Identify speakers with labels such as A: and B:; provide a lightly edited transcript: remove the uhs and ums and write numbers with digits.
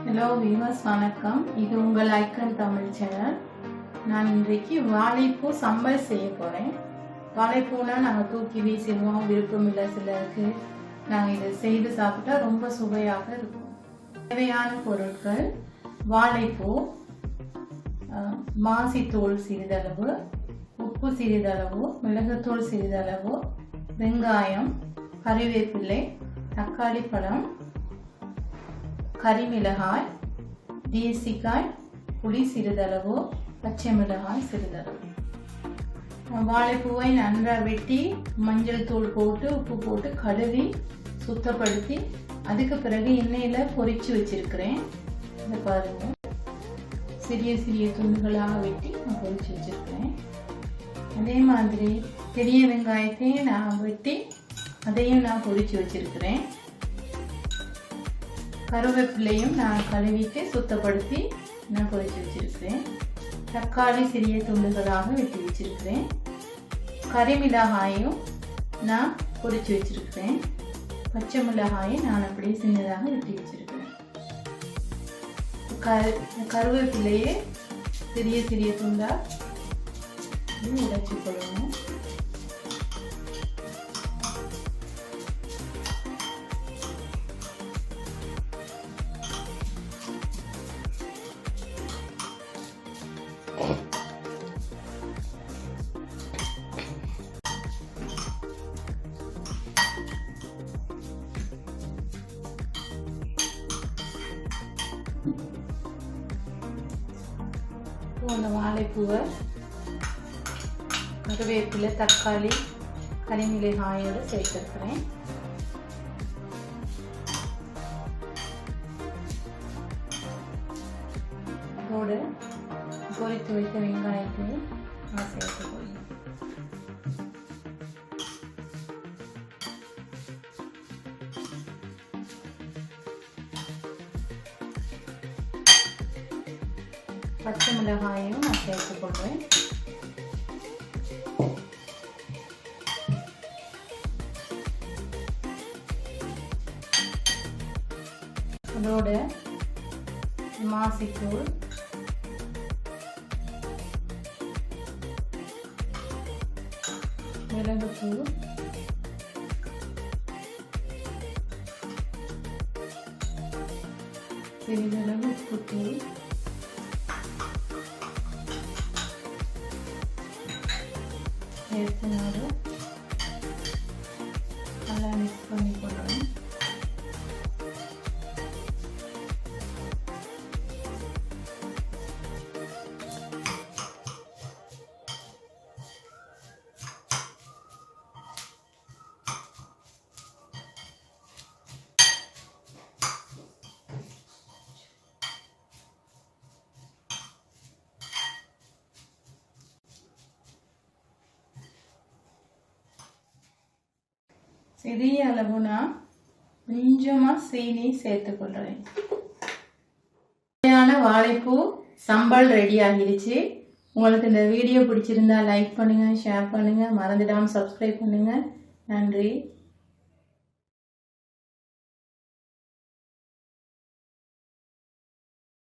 A: Hello viewers, வணக்கம். இது உங்கள் ஐக்கன் தமிழ் சேனல். நான் இன்றைக்கு வாழைப்பூ சம்பல் செய்ய போறேன். வாழைப்பூனா நாங்க தூக்கி வீசிடுவோம், விருப்பம் இல்லை சிலருக்கு. நாங்க இதை செய்து சாப்பிட்டா ரொம்ப சுவையாக இருக்கும். தேவையான பொருட்கள்: வாழைப்பூ, மாசித்தூள் சிறிதளவு, உப்பு சிறிதளவு, மிளகுத்தூள் சிறிதளவு, வெங்காயம், கறிவேப்பிலை, தக்காளி பழம், கறிமிளகாய், தேசிக்காய், புளி சிறிதளவு, பச்சை மிளகாய் சிறிதளவு. வாழைப்பூவை நன்றாக வெட்டி மஞ்சள் தூள் போட்டு உப்பு போட்டு கழுவி சுத்தப்படுத்தி அதுக்கு பிறகு எண்ணெயில் பொரிச்சு வச்சிருக்கிறேன். இதை பாருங்க, சிறிய சிறிய துண்டுகளாக வெட்டி நான் பொரிச்சு வச்சிருக்கிறேன். அதே மாதிரி பெரிய வெங்காயத்தையும் நான் வெட்டி அதையும் நான் பொரிச்சு வச்சிருக்கிறேன். கருவேப்பிலையும் நான் கழுவிட்டு சுத்தப்படுத்தி நான் பொரிச்சு வச்சிருக்கிறேன். தக்காளி சிறிய துண்டுகளாக வெட்டி வச்சிருக்கிறேன். கறிமிளகாயும் நான் பொரிச்சு வச்சிருக்கிறேன். பச்சை மிளகாயை நான் அப்படியே சின்னதாக வெட்டி வச்சிருக்கிறேன். கருவேப்பிலையே சிறிய சிறிய துண்டா உடைச்சு கொள்ளணும். அந்த வாழைப்பூவை கருவேப்பிலை, தக்காளி, கறிமிளகாயோடு சேர்த்துக்கிறேன். அதோடு பொரித்து வைத்த வெங்காயத்தை நான் சேர்த்துக்கொள்ளும். பச்சை மிளகாயும் நான் சேர்த்துக்கொள்வேன். அதோட மாசித்தூள், மிளகுத்தூள், சிறிதளவு உப்புத்தூள், சேர்த்து நல்லா மிக்ஸ் பண்ணி கொள்ளணும். சிறிய அளவு நான் கொஞ்சமா சீனி சேர்த்துக்கொள்றேன். வாழைப்பூ சம்பல் ரெடி ஆகிடுச்சு. உங்களுக்கு இந்த வீடியோ பிடிச்சிருந்தா லைக் பண்ணுங்க, ஷேர் பண்ணுங்க, மறந்துடாம சப்ஸ்கிரைப் பண்ணுங்க. நன்றி.